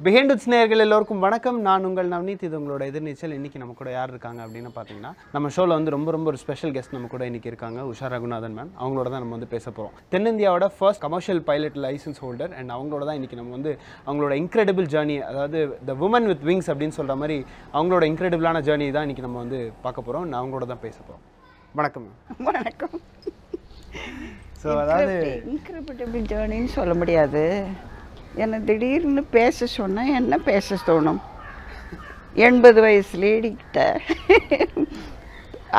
Behind it's நேயர்கள் எல்லோருக்கும் வணக்கம். நான் உங்கள் நவநீத். இது உங்களோட எதிர்நீச்சல். இன்றைக்கி நம்ம கூட யார் இருக்காங்க அப்படின்னு பார்த்தீங்கன்னா, நம்ம ஷோவில் வந்து ரொம்ப ஒரு ஸ்பெஷல் கெஸ்ட் நம்ம கூட இன்றைக்கி இருக்காங்க. உஷா ரகுநாதன் மேம். அவங்களோட தான் நம்ம வந்து பேச போகிறோம். தென்னிந்தியாவோட first commercial pilot licence holder and அவங்களோட தான் இன்றைக்கி நம்ம வந்து அவங்களோட இன்க்ரெடிபிள் ஜேர்னி, அதாவது த வுமன் வித் விங்ஸ் அப்படின்னு சொல்கிற மாதிரி அவங்களோட இன்க்ரெடிபிளான ஜேர்னி தான் இன்றைக்கி நம்ம வந்து பார்க்க போகிறோம். நான் அவங்களோட தான் பேச போகிறோம். வணக்கம் மேம். வணக்கம். ஸோ அதாவது இன்க்ரெடிபிள் ஜேர்னின்னு சொல்ல முடியாது. என்னை திடீர்னு பேச சொன்னால் என்ன பேச தோணும்? 80 வயசு லேடிக்கிட்ட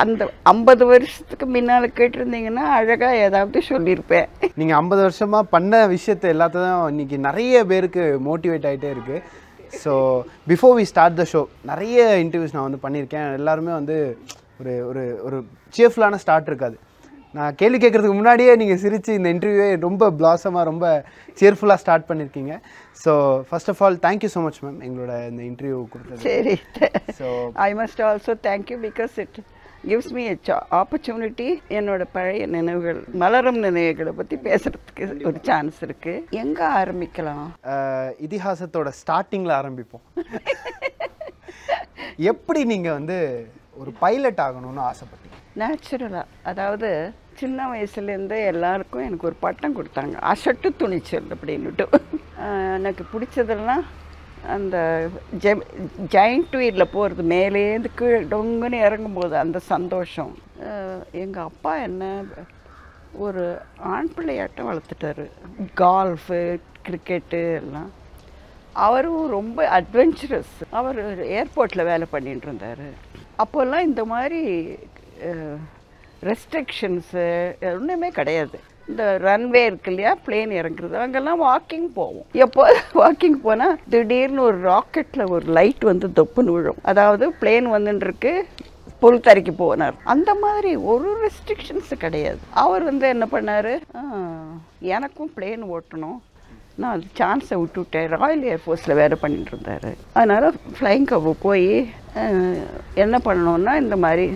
அந்த 50 வருஷத்துக்கு முன்னால் கேட்டிருந்தீங்கன்னா அழகாக ஏதாவது சொல்லியிருப்பேன். நீங்கள் 50 வருஷமாக பண்ண விஷயத்தை எல்லாத்தையும் இன்றைக்கி நிறைய பேருக்கு மோட்டிவேட் ஆகிட்டே இருக்குது. So before we start the show நிறைய இன்டர்வியூஸ் நான் வந்து பண்ணியிருக்கேன். எல்லாருமே வந்து ஒரு ஒரு ஒரு சியர்ஃபுல்லான ஸ்டார்ட் இருக்காது. நான் கேள்வி கேட்குறதுக்கு முன்னாடியே நீங்கள் சிரித்து இந்த இன்டர்வியூவே ரொம்ப பிளாசமாக ரொம்ப சியர்ஃபுல்லாக ஸ்டார்ட் பண்ணியிருக்கீங்க. So first of all thank you so much ma'am எங்களோட இந்த இன்டர்வியூ கொடுத்தது. சரி. So I must also thank you because it gives me opportunity. என்னோட பழைய நினைவுகள், மலரும் நினைவுகளை பற்றி பேசுகிறதுக்கு ஒரு சான்ஸ் இருக்குது. எங்கே ஆரம்பிக்கலாம்? இதிகாசத்தோட ஸ்டார்டிங்கில் ஆரம்பிப்போம். எப்படி நீங்கள் வந்து ஒரு பைலட் ஆகணும்னு ஆசைப்பட்டீங்க? நேச்சுரலாக, அதாவது சின்ன வயசுலேருந்து எல்லாருக்கும் எனக்கு ஒரு பட்டம் கொடுத்தாங்க, அசட்டு துணிச்சல் அப்படின்னுட்டு. எனக்கு பிடிச்சதெல்லாம் அந்த ஜெயிண்ட் வீலில் போகிறது, மேலேருந்து கீழே டொங்குன்னு இறங்கும்போது அந்த சந்தோஷம். எங்கள் அப்பா என்ன ஒரு ஆண் பிள்ளையாட்டம் வளர்த்துட்டாரு. கால்ஃபு, கிரிக்கெட்டு எல்லாம். அவரும் ரொம்ப அட்வென்ச்சரஸ். அவர் ஏர்போர்ட்டில் வேலை பண்ணிட்டு இருந்தார். அப்போல்லாம் இந்த மாதிரி ரெஸ்ட்ரிக்ஷன்ஸு ஒன்றுமே கிடையாது. இந்த ரன்வே இருக்கு இல்லையா, பிளேன் இறங்குறது, அங்கெல்லாம் வாக்கிங் போவோம். எப்போ வாக்கிங் போனால் திடீர்னு ஒரு ராக்கெட்டில் ஒரு லைட் வந்து தொப்புன்னு விழும். அதாவது பிளேன் வந்துட்டுருக்கு, புல் தரைக்கு போனார். அந்த மாதிரி ஒரு ரெஸ்ட்ரிக்ஷன்ஸு கிடையாது. அவர் வந்து என்ன பண்ணார், எனக்கும் பிளேன் ஓட்டணும், நான் அது சான்ஸை விட்டுவிட்டேன். ராயல் ஏர்ஃபோர்ஸில் வேலை பண்ணிட்டு இருந்தார். அதனால் ஃப்ளைங் கப்பு போய் என்ன பண்ணணுன்னா, இந்த மாதிரி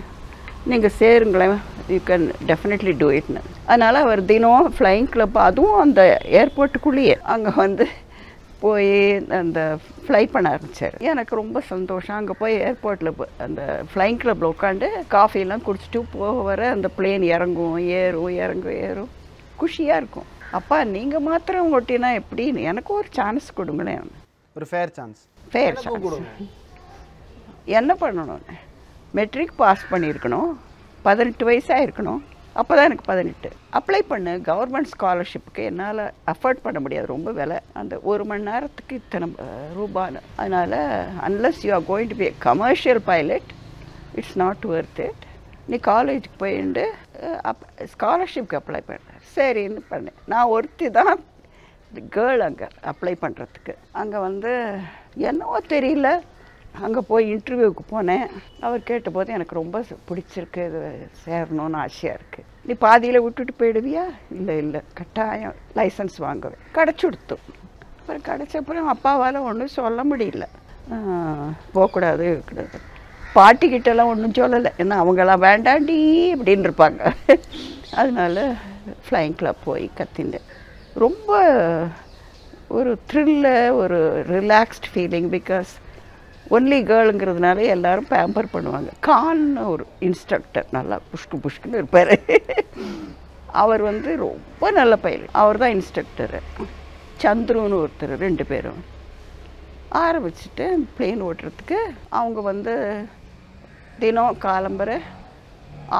நீங்கள் சேருங்களேன், யூ கேன் டெஃபினெட்லி டூ இட்னு. அதனால் அவர் தினம் ஃப்ளைங் கிளப், அதுவும் அந்த ஏர்போர்ட்டுக்குள்ளேயே அங்கே வந்து போய் அந்த ஃப்ளை பண்ண ஆரம்பித்தார். எனக்கு ரொம்ப சந்தோஷம். அங்கே போய் ஏர்போர்ட்டில் அந்த ஃப்ளைங் கிளப்பில் உட்காந்து காஃபியெல்லாம் குடிச்சிட்டு போக வர அந்த பிளேன் இறங்கும் ஏறும் குஷியாக இருக்கும். அப்பா நீங்கள் மாத்திரம் ஓட்டினா எப்படின்னு எனக்கு ஒரு சான்ஸ் கொடுங்களேன். ஒரு ஃபேர் சான்ஸ். என்ன பண்ணணும்? மெட்ரிக் பாஸ் பண்ணியிருக்கணும், 18 வயசாக இருக்கணும். அப்போ தான் எனக்கு 18. அப்ளை பண்ணு கவர்மெண்ட் ஸ்காலர்ஷிப்புக்கு. என்னால் அஃபோர்ட் பண்ண முடியாது, ரொம்ப விலை. அந்த 1 மணி நேரத்துக்கு இத்தனை ரூபான்னு. அதனால் unless you are going to be commercial pilot, it's not worth it. நீ காலேஜுக்கு போயிட்டு ஸ்காலர்ஷிப்க்கு அப்ளை பண்ண. சரின்னு பண்ணேன். நான் ஒருத்தி தான் கேர்ள் அங்கே அப்ளை பண்ணுறதுக்கு. அங்கே வந்து என்னவோ தெரியல, அங்கே போய் இன்டர்வியூவுக்கு போனேன். அவர் கேட்டபோது எனக்கு ரொம்ப பிடிச்சிருக்கு, இது சேரணும்னு ஆசையாக இருக்குது. நீ பாதியில் விட்டுட்டு போயிடுவியா? இல்லை கட்டாயம் லைசன்ஸ் வாங்குவேன். கிடச்சி கொடுத்தோம். அப்புறம் கிடச்சப்புறம் அப்பாவால் ஒன்றும் சொல்ல முடியல. போகக்கூடாது இருக்கக்கூடாது. பாட்டிக்கிட்டெல்லாம் ஒன்றும் சொல்லலை, ஏன்னா அவங்களாம் வேண்டாண்டி அப்படின்னு இருப்பாங்க. அதனால ஃப்ளைங் கிளப் போய் கத்தினேன். ரொம்ப ஒரு த்ரில்லு, ஒரு ரிலாக்ஸ்ட் ஃபீலிங். பிகாஸ் ஒன்லி கேர்ளுங்கிறதுனால எல்லோரும் பேம்பர் பண்ணுவாங்க. கான்னு ஒரு இன்ஸ்ட்ரக்டர், நல்லா புஷ்குன்னு இருப்பார். அவர் வந்து ரொம்ப நல்ல பைலட். அவர் தான் இன்ஸ்ட்ரக்டரு. சந்துருன்னு ஒருத்தர், 2 பேரும் ஆரம்பிச்சுட்டு பிளேன் ஓட்டுறதுக்கு. அவங்க வந்து தினம் காலம்பரை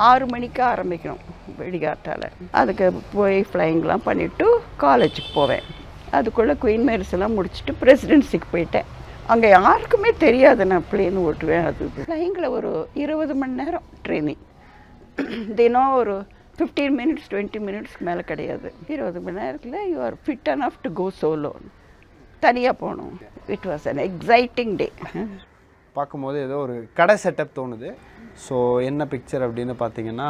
6 மணிக்கு ஆரம்பிக்கணும், வெடிகாட்டால். அதுக்கு போய் ஃப்ளைங்லாம் பண்ணிவிட்டு காலேஜுக்கு போவேன். அதுக்குள்ளே குயின் மேரிஸ் எல்லாம் முடிச்சுட்டு பிரசிடென்சிக்கு போயிட்டேன். அங்கே யாருக்குமே தெரியாது நான் பிளேன் ஓட்டுவேன். அது ஃப்ளைங்கில் ஒரு 20 மணி நேரம் ட்ரைனிங். தினம் ஒரு 15 மினிட்ஸ் 20 மினிட்ஸ்க்கு மேலே கிடையாது. 20 மணி நேரத்தில் you are fit enough to go solo. தனியாக போகணும். It was an exciting day. பார்க்கும்போது ஏதோ ஒரு கடை செட்டப் தோணுது. ஸோ என்ன பிக்சர் அப்படின்னு பார்த்தீங்கன்னா,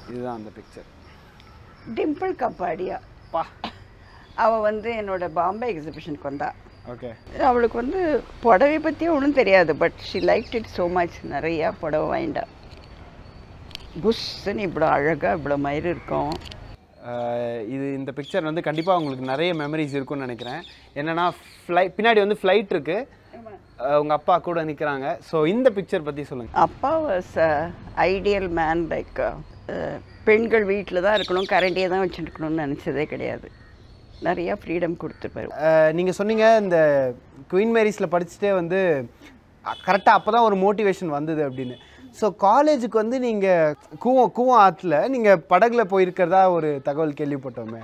இதுதான் அந்த பிக்சர். டிம்பிள் கப்பாடியா பா, அவள் வந்து என்னோட பாம்பே எக்ஸிபிஷனுக்கு வந்தா. ஓகே. அவளுக்கு வந்து புடவை பற்றி ஒன்றும் தெரியாது, but she like it so much. நிறையா புடவை வாங்கிட்டா. புஷ்ஷுன்னு இவ்வளோ அழகாக இவ்வளோ மயிறு இருக்கும். இது இந்த பிக்சர் வந்து கண்டிப்பாக உங்களுக்கு நிறைய மெமரிஸ் இருக்கும்னு நினைக்கிறேன். என்னென்னா பின்னாடி வந்து ஃப்ளைட் இருக்குது, உங்கள் அப்பா கூட நிற்கிறாங்க. ஸோ இந்த பிக்சர் பற்றி சொல்லுங்கள். அப்பா வாஸ் ஐடியல் மேன். லைக் பெண்கள் வீட்டில் தான் இருக்கணும், கரண்டியை தான் வச்சுருக்கணும்னு நினச்சதே கிடையாது. நிறையா ஃப்ரீடம் கொடுத்துருப்பாரு. நீங்கள் சொன்னீங்க இந்த குயின் மேரிஸில் படிச்சுட்டே வந்து கரெக்டாக அப்போ தான் ஒரு மோட்டிவேஷன் வந்தது அப்படின்னு. ஸோ காலேஜுக்கு வந்து நீங்கள் கூவம் ஆற்றுல நீங்கள் படகுல போயிருக்கிறதா ஒரு தகவல் கேள்விப்பட்டோமே.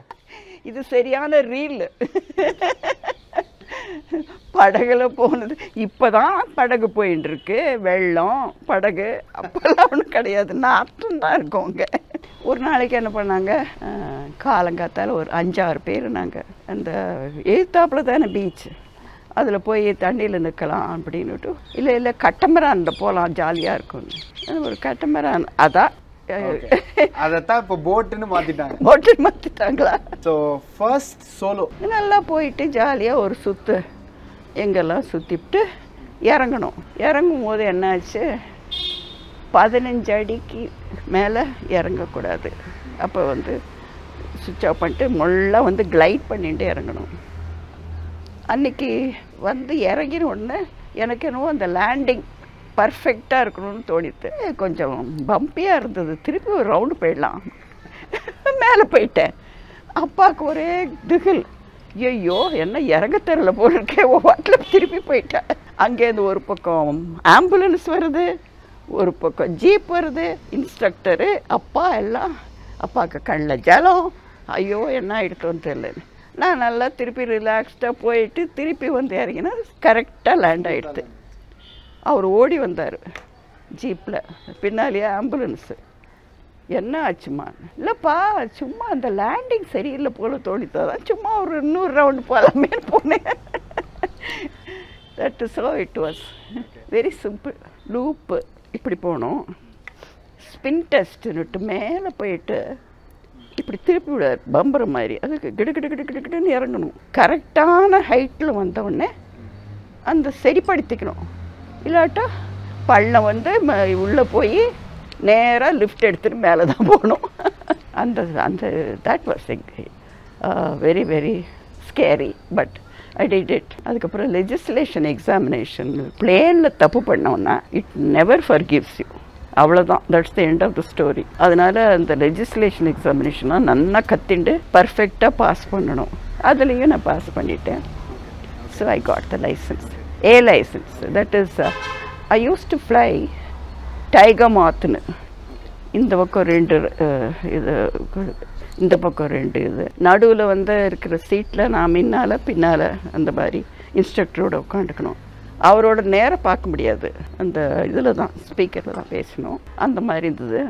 இது சரியான ரீல். படகுல போனது இப்போ தான் படகு போயின்னு இருக்கு. வெள்ளம் படகு அப்போல்லாம் ஒன்றும் கிடையாது, நாட்டம் தான் இருக்கும் அங்கே. ஒரு நாளைக்கு என்ன பண்ணாங்க, காலங்காத்தால் ஒரு 5-6 பேர் நாங்கள் அந்த எழுத்தாப்பில் தானே பீச், அதில் போய் தண்ணியில் நிற்கலாம் அப்படின்னுட்டு, இல்லை கட்டமரானில் போகலாம் ஜாலியாக இருக்கும்னு ஒரு கட்டமரான். அதான் அதைத்தான் இப்போ போட்டுன்னு மாற்றிட்டாங்களா. ஸோ ஃபர்ஸ்ட் சோலோ நல்லா போயிட்டு ஜாலியாக ஒரு சுற்று எங்கெல்லாம் சுற்றிவிட்டு இறங்கணும். இறங்கும் போது என்னாச்சு, 15 அடிக்கு மேலே இறங்கக்கூடாது. அப்போ வந்து சுவிட்ச் ஆஃப் பண்ணிட்டு முள்ள வந்து கிளைட் பண்ணிட்டு இறங்கணும். அன்றைக்கி வந்து இறங்கின உடனே எனக்கு என்னவோ அந்த லேண்டிங் பர்ஃபெக்டாக இருக்கணும்னு தோணித்து. கொஞ்சம் பம்பியாக இருந்தது, திருப்பி ஒரு ரவுண்டு போயிடலாம். மேலே போயிட்டேன். அப்பாவுக்கு ஒரே திகில், ஐயோ என்ன இறங்க தெரியல போல இருக்கே, வாட்டில் திருப்பி போயிட்டேன். அங்கேருந்து ஒரு பக்கம் ஆம்புலன்ஸ் வருது, ஒரு பக்கம் ஜீப் வருது, இன்ஸ்ட்ரக்டரு, அப்பா எல்லாம். அப்பாவுக்கு கண்ணில் ஜலம், ஐயோ என்ன ஆகிடுத்தோன்னு தெரியல. நான் நல்லா திருப்பி ரிலாக்ஸ்டாக போயிட்டு திருப்பி வந்து இறங்கினா கரெக்டாக லேண்ட் ஆகிடுது. அவர் ஓடி வந்தார் ஜீப்பில், பின்னாலேயே ஆம்புலன்ஸு. என்ன ஆச்சுமா? இல்லைப்பா சும்மா அந்த லேண்டிங் சரியில்லை போல தோணித்தான், சும்மா ஒரு 100 ரவுண்டு போகலாமே போனேன். That is how it was. Very simple. Loop இப்படி போகணும், ஸ்பின் டெஸ்ட்டுன்னுட்டு மேலே போயிட்டு இப்படி திருப்பி விடார் பம்பர் மாதிரி, அதுக்கு கிடுன்னு இறங்கணும். கரெக்டான ஹைட்டில் வந்தவுடனே அந்த சரிப்படுத்திக்கணும், இல்லாட்டா பள்ளம் வந்து உள்ளே போய் நேராக லிஃப்ட் எடுத்துகிட்டு மேலே தான் போகணும். அந்த that was very very scary, but I did it. அதுக்கப்புறம் லெஜிஸ்லேஷன் எக்ஸாமினேஷன் பிளேனில் தப்பு பண்ணோன்னா இட் நெவர் ஃபர்கிவ்ஸ் யூ. அவ்வளோதான், that's the end of the story. அதனால் அந்த லெஜிஸ்லேஷன் எக்ஸாமினேஷனாக நல்லா கத்திண்டு பர்ஃபெக்டாக பாஸ் பண்ணணும். அதுலேயும் நான் பாஸ் பண்ணிட்டேன். So I got the licence, A license. That is, I used to fly Tiger Mothன்னு. இந்த பக்கம் 2 இது, இந்த பக்கம் 2 இது. நடுவில் வந்து இருக்கிற சீட்டில் நான் பின்னால் அந்த மாதிரி இன்ஸ்ட்ரக்டரோட உட்காந்துக்கணும். அவரோட நேரம் பார்க்க முடியாது, அந்த இதில் தான் ஸ்பீக்கரில் தான் பேசணும். அந்த மாதிரி இருந்தது.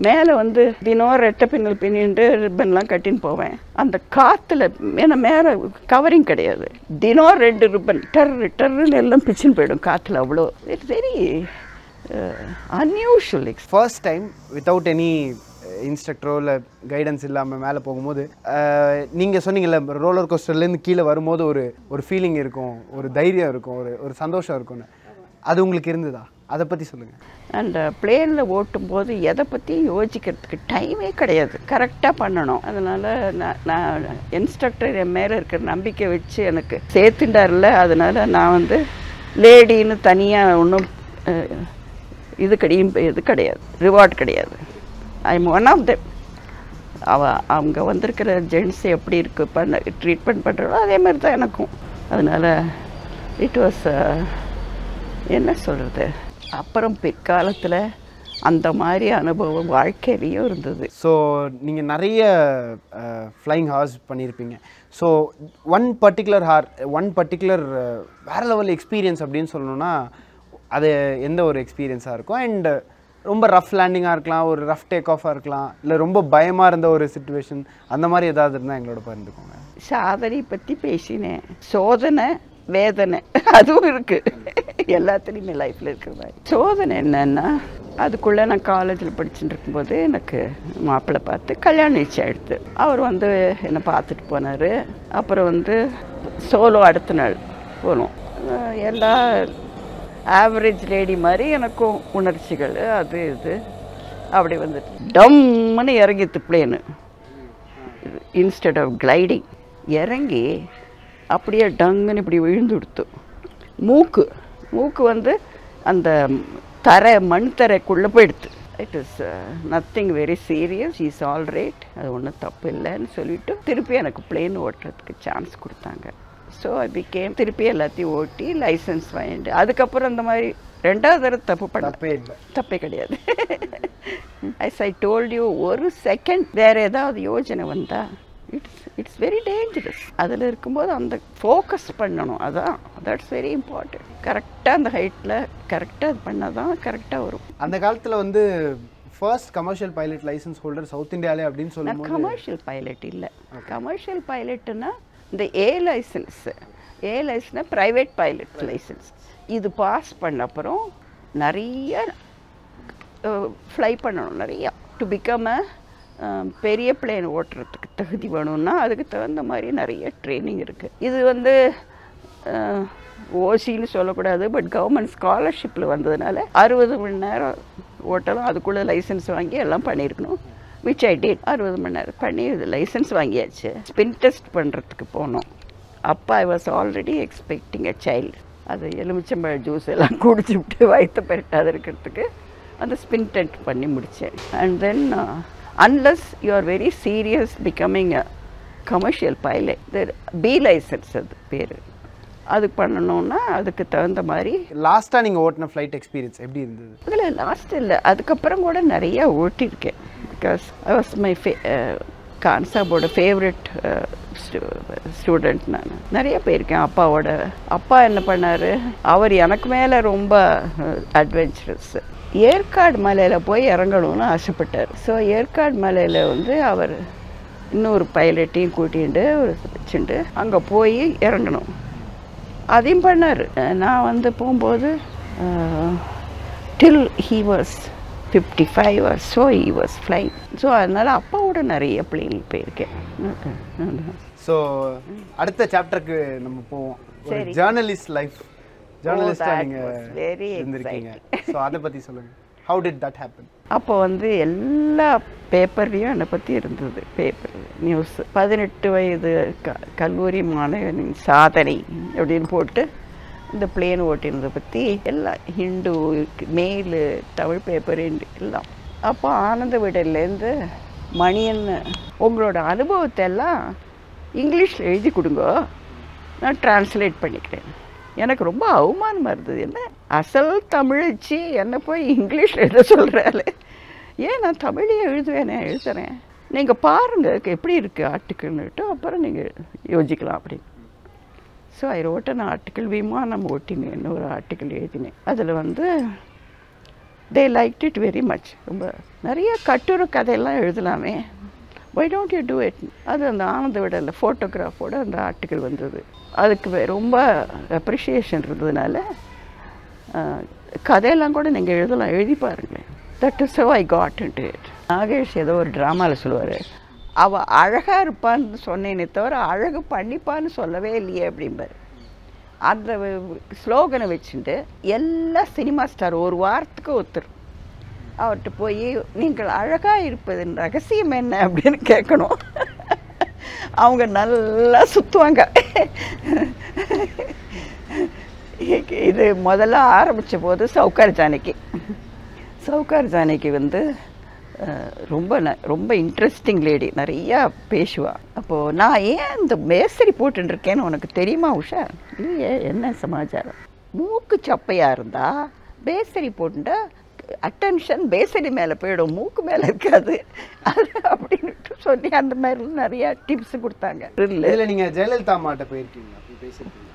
மேலே வந்து தினம் ரெட்டை பின்னல் பின்னிட்டு ரிப்பன்லாம் கட்டின்னு போவேன். அந்த காற்றுல ஏன்னா மேலே கவரிங் கிடையாது, தினம் 2 ரிப்பன் டர்ன்னு எல்லாம் பிச்சுன்னு போயிடும் காற்றுல. அவ்வளோ it's very unusual. First time without any இன்ஸ்ட்ரக்டரோ இல்லை கைடன்ஸ் இல்லாமல் மேலே போகும்போது நீங்கள் சொன்னீங்கல்ல, ரோலர் கோஸ்டர்லேருந்து கீழே வரும்போது ஒரு ஃபீலிங் இருக்கும், ஒரு தைரியம் இருக்கும், ஒரு சந்தோஷம் இருக்கும்னு. அது உங்களுக்கு இருந்ததா? அதை பற்றி சொல்லுங்கள். அந்த பிளேனில் ஓட்டும்போது எதை பற்றி யோசிக்கிறதுக்கு டைமே கிடையாது, கரெக்டாக பண்ணணும். அதனால் நான் இன்ஸ்ட்ரக்டர் என் மேலே இருக்கிற நம்பிக்கை வச்சு எனக்கு சேர்த்துட்டார்ல, அதனால் நான் வந்து லேடின்னு தனியாக ஒன்றும் இது கிடையாது, ரிவார்ட் கிடையாது. I am one of them. அவங்க வந்திருக்கிற ஜென்ட்ஸ் எப்படி இருக்குது ட்ரீட்மெண்ட் பண்ணுறதோ அதே மாதிரி தான் எனக்கும். அதனால் இட் வாஸ் என்ன சொல்கிறது. அப்புறம் பிற்காலத்தில் அந்த மாதிரி அனுபவம் வாழ்க்கையிலையும் இருந்தது. ஸோ நீங்கள் நிறைய ஃப்ளைங் ஹார்ஸ் பண்ணியிருப்பீங்க. ஸோ ஒன் பர்டிகுலர் வேறு லெவல் எக்ஸ்பீரியன்ஸ் அப்படின்னு சொல்லணுன்னா அது எந்த ஒரு எக்ஸ்பீரியன்ஸாக இருக்கும்? அண்ட் ரொம்ப ரஃப் லேண்டிங்காக இருக்கலாம், ஒரு ரஃப் டேக் ஆஃபாக இருக்கலாம், இல்லை ரொம்ப பயமாக இருந்த ஒரு சிச்சுவேஷன், அந்த மாதிரி ஏதாவது இருந்தால் எங்களோட பகிர்ந்துக்கோங்க. சாதனை பற்றி பேசினேன், சோதனை வேதனை அதுவும் இருக்குது, எல்லாத்துலேயுமே லைஃப்பில் இருக்கிற மாதிரி. சோதனை என்னன்னா, அதுக்குள்ளே நான் காலேஜில் படிச்சுட்டு இருக்கும்போது எனக்கு மாப்பிள்ளை பார்த்து கல்யாணம் நிச்சயம் எடுத்து அவர் வந்து என்னை பார்த்துட்டு போனார். அப்புறம் வந்து சோலோ அடுத்த நாள் போனோம். எல்லா ஆவரேஜ் லேடி மாதிரி எனக்கும் உணர்ச்சிகள் அது இது அப்படி வந்துட்டு டம்முன்னு இறங்கித்து பிளேனு. இன்ஸ்டெட் ஆஃப் கிளைடிங் இறங்கி அப்படியே டங்குன்னு இப்படி விழுந்து கொடுத்து மூக்கு வந்து அந்த மண் தரைக்குள்ளே போயிடுது. It is nothing very serious, is all right, அது ஒன்றும் தப்பு இல்லைன்னு சொல்லிவிட்டு திருப்பி எனக்கு பிளேன் ஓட்டுறதுக்கு சான்ஸ் கொடுத்தாங்க. ஸோ ஐ பிகேம் திருப்பி எல்லாத்தையும் ஓட்டி லைசன்ஸ் வாங்கிட்டு அதுக்கப்புறம் இந்த மாதிரி 2வது தடவை தப்பு பண்ண தப்பே கிடையாது. ஐ டோல்ட் யூ, ஒரு செகண்ட் வேறு ஏதாவது யோஜனை வந்தால் இட்ஸ் வெரி டேஞ்சரஸ். அதில் இருக்கும்போது அந்த ஃபோக்கஸ் பண்ணணும், அதான் தட்ஸ் வெரி இம்பார்ட்டன்ட். கரெக்டாக அந்த ஹைட்டில் கரெக்டாக அது பண்ணால் தான் கரெக்டாக வரும். அந்த காலத்தில் வந்து first commercial pilot licence holder south இந்தியாவிலே அப்படின்னு சொல்லும்போது கமர்ஷியல் பைலட் இல்லை. கமர்ஷியல் பைலட்டுன்னா இந்த ஏ லைசன்ஸ்னா ப்ரைவேட் பைலட் லைசன்ஸ். இது பாஸ் பண்ண அப்புறம் நிறைய ஃப்ளை பண்ணணும், நிறையா. டு பிகம் பெரிய பிளேன் ஓட்டுறதுக்கு தகுதி வேணும்னா அதுக்கு தகுந்த மாதிரி நிறைய ட்ரைனிங் இருக்குது. இது வந்து ஓசின்னு சொல்லக்கூடாது, பட் கவர்மெண்ட் ஸ்காலர்ஷிப்பில் வந்ததுனால 60 மணி நேரம் ஓட்டலாம், அதுக்குள்ளே லைசன்ஸ் வாங்கி எல்லாம் பண்ணியிருக்கணும். Which I did. 60 மணி நேரம் பண்ணி லைசன்ஸ் வாங்கியாச்சு. ஸ்பின் டெஸ்ட் பண்ணுறதுக்கு போனோம். அப்போ I was already expecting a child. அது எலுமிச்சம்பழ ஜூஸ் எல்லாம் குடிச்சு விட்டு வயிற்று பெருட்டாத இருக்கிறதுக்கு அந்த ஸ்பின் டெஸ்ட் பண்ணி முடித்தேன். And then unless you are very serious becoming a commercial pilot, there B license அது பேர், அதுக்கு பண்ணணும்னா அதுக்கு தகுந்த மாதிரி. லாஸ்ட்டாக நீங்கள் ஓட்டின ஃப்ளைட் எக்ஸ்பீரியன்ஸ் எப்படி இருந்தது? அதில் லாஸ்ட் இல்லை, அதுக்கப்புறம் கூட நிறையா ஓட்டியிருக்கேன். பிகாஸ் ஐ வாஸ் மை கான்சாபோட ஃபேவரட் ஸ்டூடெண்ட். நான் நிறைய போயிருக்கேன். அப்பா என்ன பண்ணார், அவர் எனக்கு மேலே ரொம்ப அட்வென்ச்சரஸ். ஏற்காடு மலையில் போய் இறங்கணும்னு ஆசைப்பட்டார். ஸோ ஏற்காடு மலையில் வந்து அவர் இன்னொரு பைலட்டையும் கூட்டிகிட்டு வச்சுட்டு அங்கே போய் இறங்கணும், அதையும் பண்ணார். நான் வந்து போகும்போது டில் he was 55 or so he was flying. So அதனால் அப்பாவோட நிறைய பிளேனில் போயிருக்கேன். ஸோ அடுத்த சாப்டருக்கு நம்ம போவோம். சரி. ஜேர்னலிஸ்ட் லைஃப், ஜேர்னலிஸ்டாக that நீங்கள் was very இருந்திருக்கீங்க. ஸோ அதை பற்றி சொல்லுங்கள். How did that happen? அப்போ வந்து எல்லா பேப்பர்லேயும் என்னை பற்றி இருந்தது. பேப்பர் நியூஸ் 18 வயது கல்லூரி மாணவனின் சாதனை அப்படின்னு போட்டு இந்த பிளேன் ஓட்டினதை பற்றி எல்லாம் ஹிண்டு, மெயிலு, தமிழ் பேப்பர் எல்லாம். அப்போ ஆனந்த விடலேருந்து மணியன், உங்களோட அனுபவத்தை எல்லாம் இங்கிலீஷில் எழுதி கொடுங்க, நான் டிரான்ஸ்லேட் பண்ணிக்கிறேன். எனக்கு ரொம்ப அவமானமாக இருந்தது. என்ன அசல் தமிழச்சி என்ன போய் இங்கிலீஷில் எழுத சொல்கிறாள், ஏன் நான் தமிழையே எழுதுறேன், நீங்கள் பாருங்கள் எப்படி இருக்குது ஆர்டிக்கிள்னுட்டு, அப்புறம் நீங்கள் யோசிக்கலாம் அப்படின்னு. So I wrote an article, விமானம் ஓட்டினேன்னு ஒரு ஆர்டிக்கிள் எழுதினேன். அதில் வந்து they liked it very much. ரொம்ப நிறைய கட்டுரை கதையெல்லாம் எழுதலாமே, why don't you do it. அது அந்த ஆனந்த விடலில் ஃபோட்டோகிராஃபோட அந்த ஆர்டிக்கிள் வந்தது. அதுக்கு ரொம்ப அப்ரிஷியேஷன் இருந்ததுனால கதையெல்லாம் கூட நீங்கள் எழுதலாம், எழுதி பாருங்களேன். That is how I got into it. Nagesh ஏதோ ஒரு ட்ராமாவில் சொல்லுவார், அவள் அழகாக இருப்பான்னு சொன்னேனே தவிர அழகு பண்ணிப்பான்னு சொல்லவே இல்லையே அப்படிம்பார். அந்த ஸ்லோகனை வச்சுட்டு எல்லா சினிமா ஸ்டார் ஒரு வாரத்துக்கு ஒருத்தர் அவர்கிட்ட போய் நீங்கள் அழகாக இருப்பதன் ரகசியம் என்ன அப்படின்னு கேட்கணும். அவங்க நல்லா சுற்றுவாங்க. இது முதல்ல ஆரம்பித்த போது சவுகார் ஜானகி வந்து ரொம்ப இன்ட்ரெஸ்டிங் லேடி, நிறையா பேசுவா. அப்போது நான் ஏன் இந்த மேசரி போட்டுருக்கேன்னு உனக்கு தெரியுமா உஷா? இல்லையே, என்ன சமாச்சாரம்? மூக்கு சப்பையாக இருந்தால் பேசரி போட்டுட்டா அட்டென்ஷன் பேசரி மேலே போயிடும், மூக்கு மேலே இருக்காது அது அப்படின்ட்டு சொல்லி அந்த மாதிரிலாம் நிறையா டிப்ஸ் கொடுத்தாங்க. இல்லை, நீங்கள் ஜெயலலிதா அம்மாட்ட போயிருக்கீங்களா?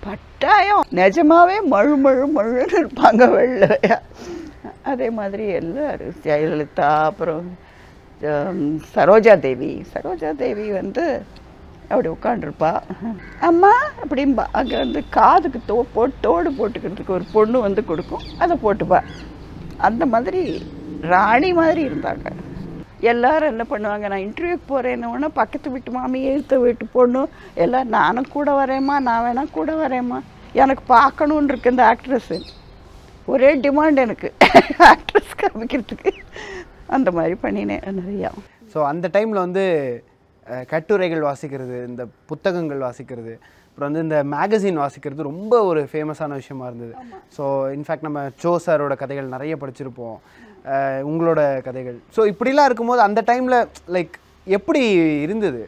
பட்டாயம் நிஜமாவே மழுன்னு இருப்பாங்க வெள்ளையா. அதே மாதிரி எல்லாரும் ஜெயலலிதா, அப்புறம் சரோஜா தேவி வந்து அப்படி உட்காண்டிருப்பா. அம்மா அப்படிம்பா. அங்கே வந்து காதுக்கு தோடு போட்டுக்கிறதுக்கு ஒரு பொண்ணு வந்து கொடுக்கும், அதை போட்டுப்பா. அந்த மாதிரி ராணி மாதிரி இருந்தாங்க. எல்லோரும் என்ன பண்ணுவாங்க, நான் இன்டர்வியூக்கு போகிறேன்னு பக்கத்து வீட்டு மாமி, எழுத்த வீட்டு பொண்ணு எல்லாம் நானும் கூட வரேம்மா, நான் வேணா கூட வரேம்மா, எனக்கு பார்க்கணுன்னு இருக்கு இந்த ஆக்ட்ரஸ்ஸு. ஒரே டிமாண்ட் எனக்கு ஆக்ட்ரஸ் காமிக்கிறதுக்கு. அந்த மாதிரி பண்ணினேன் நிறையா. ஸோ அந்த டைமில் வந்து கட்டுரைகள் வாசிக்கிறது, இந்த புத்தகங்கள் வாசிக்கிறது, அப்புறம் வந்து இந்த மேகசின் வாசிக்கிறது ரொம்ப ஒரு ஃபேமஸான விஷயமா இருந்தது. ஸோ இன்ஃபேக்ட் நம்ம சோ சாரோட கதைகள் நிறைய படிச்சிருப்போம், உங்களோட கதைகள். ஸோ இப்படிலாம் இருக்கும்போது அந்த டைமில் லைக் எப்படி இருந்தது?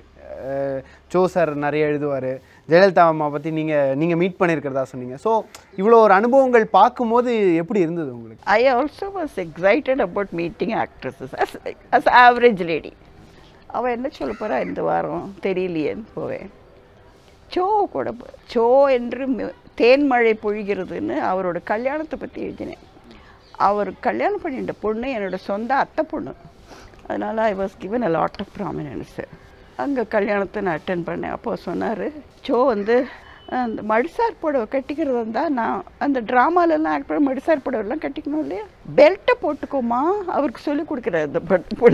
சோ சார் நிறைய எழுதுவார், ஜெயலலிதா அம்மா பற்றி நீங்கள் மீட் பண்ணியிருக்கிறதா சொன்னீங்க. ஸோ இவ்வளோ ஒரு அனுபவங்கள் பார்க்கும்போது எப்படி இருந்தது உங்களுக்கு? I also was excited about meeting actresses as average lady. அவள் என்ன சொல்ல போகிறா இந்த வாரம் தெரியலையேன்னு போவேன். சோ என்று தேன்மழை பொழிகிறதுன்னு அவரோட கல்யாணத்தை பற்றி எழுதினேன். அவர் கல்யாணம் பண்ணிட்ட பொண்ணு என்னோடய சொந்த அத்தை பொண்ணு. அதனால் I was given a lot of prominence. அங்கே கல்யாணத்தை நான் அட்டென்ட் பண்ணேன். அப்போ சொன்னார், சோ வந்து அந்த மடிசார் புடவை கட்டிக்கிறது இருந்தால் நான் அந்த ட்ராமாலெல்லாம் ஆக்ட் பண்ண மடிசார் புடவைலாம் கட்டிக்கணும் இல்லையா, பெல்ட்டை போட்டுக்கோமா அவருக்கு சொல்லி கொடுக்குறாரு அந்த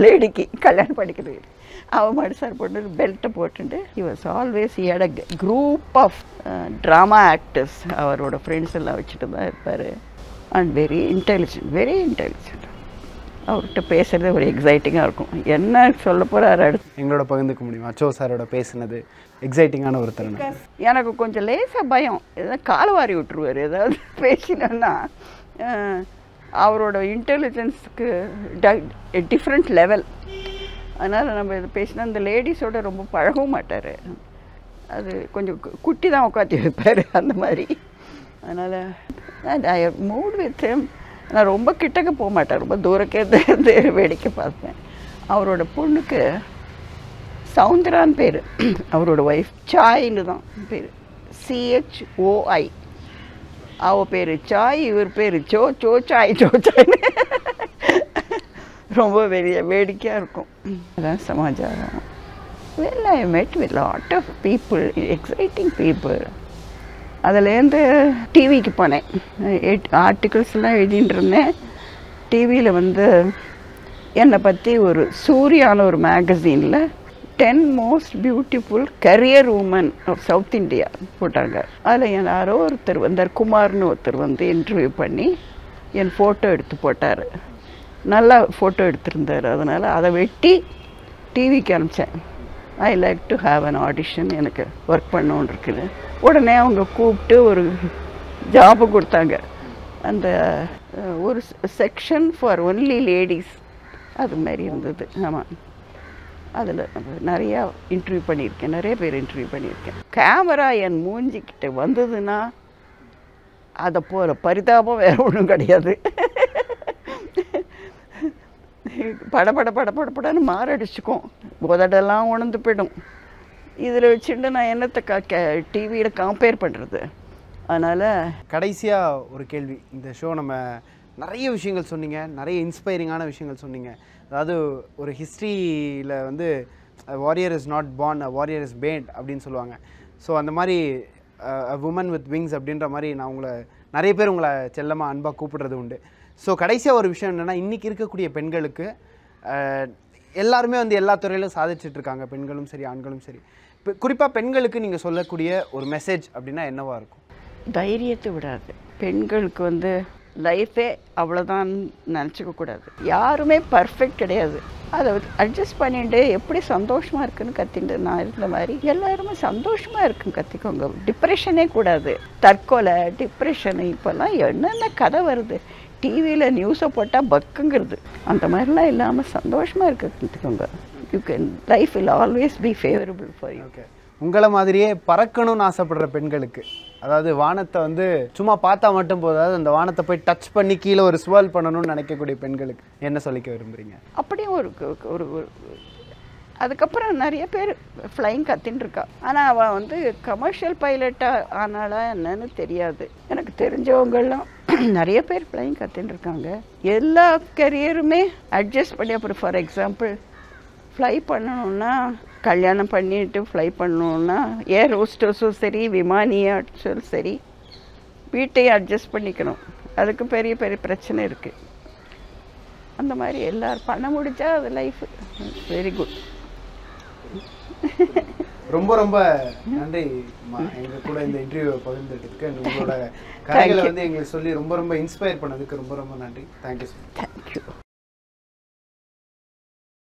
லேடிக்கு கல்யாணம் பண்ணிக்கிறது. அவன் மடிசார் போட்டு பெல்ட்டை போட்டுட்டு he was always he had a group of drama actors. அவரோட ஃப்ரெண்ட்ஸ் எல்லாம் வச்சுட்டு தான் இருப்பார். And very intelligent. அவர்கிட்ட பேசுகிறது ஒரு எக்ஸைட்டிங்காக இருக்கும். என்ன சொல்ல போகிறாரு அடுத்து எங்களோட பகிர்ந்துக்க முடியுமா? சோ சாரோட பேசுனது எக்ஸைட்டிங்கான ஒரு தருணம். எனக்கு கொஞ்சம் லேசாக பயம், ஏதாவது காலவாரி விட்டுருவார் ஏதாவது பேசினோன்னா. அவரோட இன்டெலிஜென்ஸுக்கு டிஃப்ரெண்ட் லெவல். அதனால் நம்ம இது பேசினா அந்த லேடிஸோட ரொம்ப பழகவும் மாட்டார். அது கொஞ்சம் குட்டி தான் உட்காந்து வைப்பார் அந்த மாதிரி. அதனால் ஐ மூட் வித் ஹிம். நான் ரொம்ப கிட்டக்க போக மாட்டேன், ரொம்ப தூரக்கே வேடிக்கை பார்ப்பேன். அவரோட பொண்ணுக்கு சவுந்தரான்னு பேர், அவரோட ஒய்ஃப் சாய்ன்னு தான் பேர், CHOI. அவள் பேர் சாய், இவர் பேர் சாய்ன்னு ரொம்ப வேடிக்கையாக இருக்கும். அதான் சமாச்சாரம். Well, I met with lot of people, exciting people. அதுலேருந்து டிவிக்கு போனேன், ஆர்டிகிள்ஸ்லாம் எழுதிட்டு இருந்தேன். டிவியில் வந்து என்னை பற்றி ஒரு சூர்யான ஒரு மேகசீனில் 10 most beautiful career women of South India போட்டாங்க. அதில் யாரோ ஒருத்தர் வந்தார், குமார்னு ஒருத்தர் வந்து இன்டர்வியூ பண்ணி என் ஃபோட்டோ எடுத்து போட்டார். நல்லா ஃபோட்டோ எடுத்திருந்தார். அதனால் அதை வெட்டி டிவிக்கு அனுப்பிச்சேன். I like to have an audition, எனக்கு ஒர்க் பண்ணோன்னு இருக்குது. உடனே அவங்க கூப்பிட்டு ஒரு ஜாபு கொடுத்தாங்க. அந்த ஒரு செக்ஷன் ஃபார் ஒன்லி லேடிஸ் அது மாதிரி இருந்தது. ஆமாம், அதில் நிறையா இன்டர்வியூ பண்ணியிருக்கேன், நிறைய பேர் இன்டர்வியூ பண்ணியிருக்கேன். கேமரா என் மூஞ்சிக்கிட்ட வந்ததுன்னா அதை போகிற பரிதாபம் வேறு ஒன்றும் கிடையாது. படன்னு மாரடிச்சுக்கும், உதடெல்லாம் உணர்ந்து போயிடும். இதில் வச்சுட்டு நான் என்னத்தை டிவியில் கம்பேர் பண்ணுறது? அதனால் கடைசியாக ஒரு கேள்வி. இந்த ஷோ நம்ம நிறைய விஷயங்கள் சொன்னீங்க, நிறைய இன்ஸ்பைரிங்கான விஷயங்கள் சொன்னீங்க. அதாவது ஒரு ஹிஸ்ட்ரியில் வந்து warrior is not born, warrior is band அப்படின்னு சொல்லுவாங்க. ஸோ அந்த மாதிரி உமன் வித் விங்ஸ் அப்படின்ற மாதிரி நான் நிறைய பேர் உங்களை செல்லமாக அன்பாக கூப்பிடுறது உண்டு. ஸோ கடைசியாக ஒரு விஷயம் என்னென்னா, இன்றைக்கி இருக்கக்கூடிய பெண்களுக்கு எல்லாருமே வந்து எல்லா துறையிலும் சாதிச்சிட்ருக்காங்க, பெண்களும் சரி ஆண்களும் சரி. இப்போ குறிப்பாக பெண்களுக்கு நீங்கள் சொல்லக்கூடிய ஒரு மெசேஜ் அப்படின்னா என்னவாக இருக்கும்? தைரியத்தை விடாது. பெண்களுக்கு வந்து லைஃபே அவ்வளோதான் நினச்சிக்கக்கூடாது. யாருமே பர்ஃபெக்ட் கிடையாது. அதை அட்ஜஸ்ட் பண்ணிட்டு எப்படி சந்தோஷமாக இருக்குன்னு கத்திட்டு நான் இருந்த மாதிரி எல்லாருமே சந்தோஷமாக இருக்குன்னு கற்றுக்கோங்க. டிப்ரெஷனே கூடாது. தற்கொலை, டிப்ரெஷனு, இப்போல்லாம் என்னென்ன கதை வருது. டிவியில் நியூஸை போட்டால் பக்குங்கிறது. அந்த மாதிரிலாம் இல்லாமல் சந்தோஷமாக இருக்க கற்றுக்கோங்க. You can, life will always be favourable for you. Okay, உங்களை மாதிரியே பறக்கணும்னு ஆசைப்படுற பெண்களுக்கு, அதாவது வானத்தை வந்து சும்மா பார்த்தா மட்டும் போதாது, அந்த வானத்தை போய் டச் பண்ணி கீழே ஒரு ஸ்வால் பண்ணணும்னு நினைக்கக்கூடிய பெண்களுக்கு என்ன சொல்லிக்க விரும்புகிறீங்க? அப்படியும் ஒரு அதுக்கப்புறம் நிறைய பேர் ஃப்ளைங் கத்தின்னு இருக்கா. ஆனால் அவள் வந்து கமர்ஷியல் பைலட்டாக ஆனாலா என்னன்னு தெரியாது. எனக்கு தெரிஞ்சவங்கெல்லாம் நிறைய பேர் ஃப்ளைங் கத்தின்னு இருக்காங்க. எல்லா கரியருமே அட்ஜஸ்ட் பண்ணி, அப்புறம் ஃபார் எக்ஸாம்பிள் ஃப்ளை பண்ணணுன்னா, கல்யாணம் பண்ணிட்டு ஃப்ளை பண்ணணுன்னா ஏர் ஹோஸ்டஸும் சரி, விமானியாச்சும் சரி, வீட்டையும் அட்ஜஸ்ட் பண்ணிக்கணும். அதுக்கு பெரிய பெரிய பிரச்சனை இருக்குது. அந்த மாதிரி எல்லோரும் பண்ண முடிஞ்சா அது லைஃப் வெரி குட். ரொம்ப ரொம்ப நன்றி எங்க கூட இந்த இன்டர்வியூவை பகிர்ந்துட்டு உங்களோட கதைகளை வந்து எங்களுக்கு சொல்லி ரொம்ப ரொம்ப இன்ஸ்பயர் பண்ணதுக்கு ரொம்ப ரொம்ப நன்றி. தேங்க்யூ.